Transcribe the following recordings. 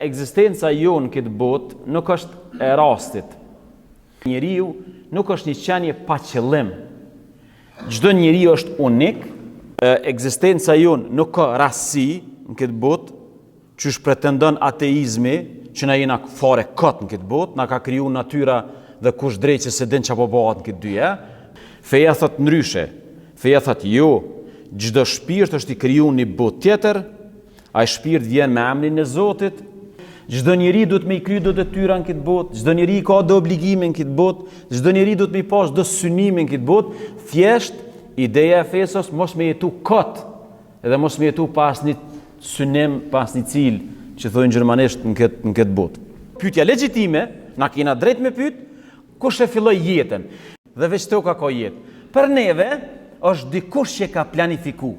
Ekzistenca jonë këtë botë nuk është e rastit. Njeriu nuk është një qenie pa qëllim. Çdo njeriu është unik. Ekzistenca jonë nuk ka rastësi në këtë botë, çush pretendon ateizmi, që na jena fare kot në këtë botë, na ka kriju natyra dhe kush drejt që se din çapo bëhet në këtë dyja. Feja thot ndryshe. Feja thot jo, çdo shpirt është i krijuar në botë tjetër, ai shpirt vjen me emrin e Zotit. Çdo njeri duhet me i kry do detyra në këtë botë, çdo njeri ka do obligime në këtë botë, çdo njeri duhet me i pas do synime në këtë botë. Thjesht ideja e fesës mos me jetu kot, edhe mos me jetu pas një synim, pas një cil, që thojnë gjermanisht në këtë botë. Pyetja legjitime, na kena drejt me pyet, kush e filloi jetën? Dhe veç toka ka jetë. Për neve është dikush që ka planifiku.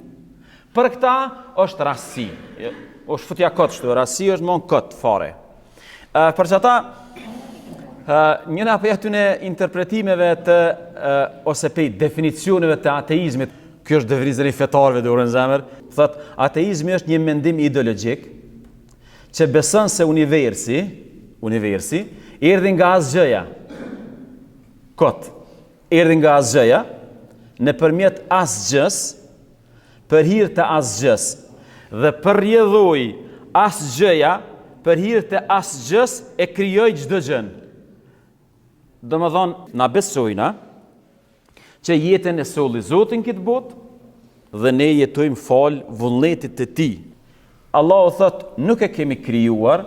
Për këta është rastësi. është futja këtë shtu, rastësi është mon këtë fare. Për që ata, njëna për atyne interpretimeve të, ose për definicioneve të ateizmit, kjo është devrizëri fetarve dhe urën zemër, thot, ateizmi është një mendim ideologjik, që beson se universi, erdhi nga asgjëja, erdhi nga asgjëja, në përmjet asgjës, për hir të asgjës, dhe përrjedhoi asgjëja, për hir të asgjës e krijoi çdo gjë. Domethënë, na besojna që jetën e solli Zoti në këtë botë dhe ne jetojmë fal vullnetit të Tij. Allahu thot, nuk e kemi krijuar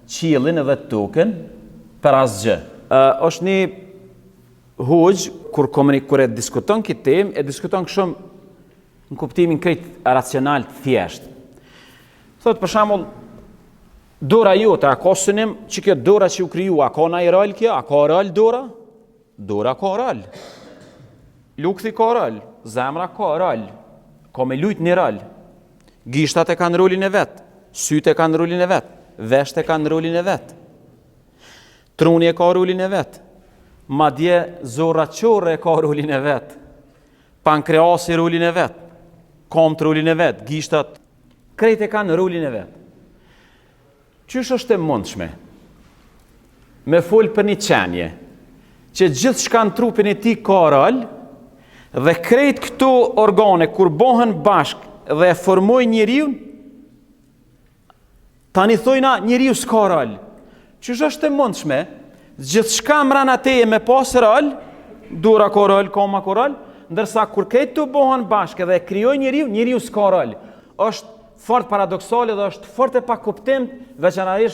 qiellin edhe tokën për asgjë. Është një hoxh kur e diskuton këtë temë, e diskuton shumë në kuptimin krejt racional të thjesht. Thot për shembull, dora jote, a ka synim që kjo dora që u kriju, a ka ndaj rol kjo? A ka rol dora? Dora ka rol. Lukthi ka rol, zemra ka rol. Ka me lujt një rol. Gishtat e kanë rolin e vet, syt e kanë rolin e vet, vesht e kanë rolin e vet. Truni e ka rolin e vet. Madje zorra çorre e ka rolin e vet. Pankreasi rolin e vet. Komt rolin e vet, gishtat krejt e kanë rolin e vet. Qysh është e mundshme me fol për një qenie që gjithë shka në trupin e tij ka rol dhe krejt këto organe kur bohen bashk dhe e formojnë njeriu, tani thojna njeriu s'ka rol. Qysh është e mundshme gjithë shka mrana teje me pas rol, dura ka rol, koma ka rol, ndërsa kur këtë të bohen bashkë dhe e krijoj njeriu s'ka rol. Është fort paradoksale dhe është fort e pa kuptim, veçanërisht